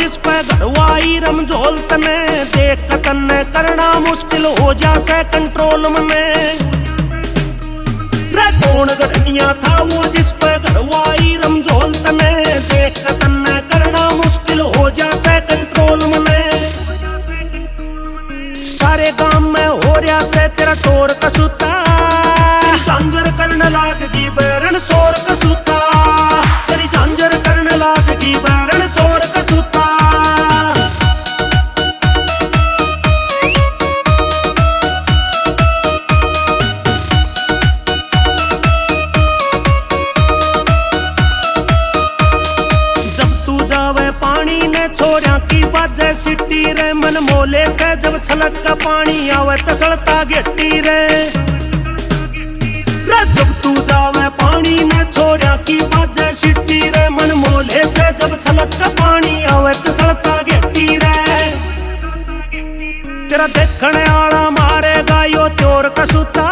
जिस पे घरवाई रमझोल तने, देख तन्ने करना मुश्किल हो जासे कंट्रोल में। रे कौन गढ़निया था वो जिस पे घरवाई रमझोल तने, देख तन्ने करना मुश्किल हो जासे कंट्रोल में। सारे गांव में हो रहा से तेरा टोर कसूता, झांझर करने लागगी बैरन शोर कसूता, तेरी झांझर करने लागगी बैरन शोर कसूता। जब तू जावे पानी ने छोरिया की बाजे सिटी रे, मन मोले से जब छलक का पानी आवे तसलता गेटी रे। जब तू जावे पानी में छोरिया की बाजे सिटी रे, मन मोले से जब छलक का पानी आवे तसलता गेटी रे। तेरा देखने आला मारेगा यो त्योर कसूता,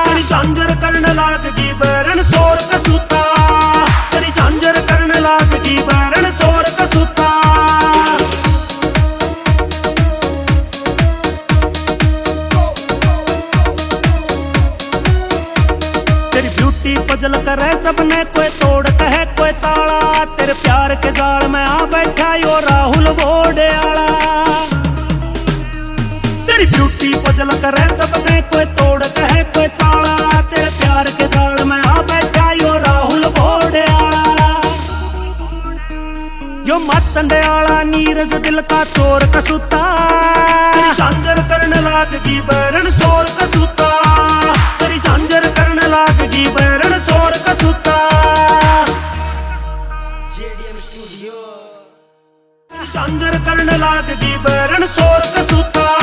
तेरी झांझर करने लागगी बैरन शोर कसूता, तेरी झांझर करने लागगी बैरन शोर कसूता। पजल करे सबने कोई तोड़ कहे कोई चाला, तेरे प्यार के जाल में आ बैठा यो राहुल बोडे आला। तेरी ब्यूटी पजल करे सबने कोई तोड़ कहे कोई चाला, तेरे प्यार के जाल में आ बैठा यो राहुल बोडे आला। यो मतंडे आला नीरज दिल का चोर कसूता, तेरी झांझर करने लागगी बैरन शोर कसूता, तेरी झांझर करने लागगी बैरन शोर कसूता। झांझर करने लागगी बैरन शोर कसूता।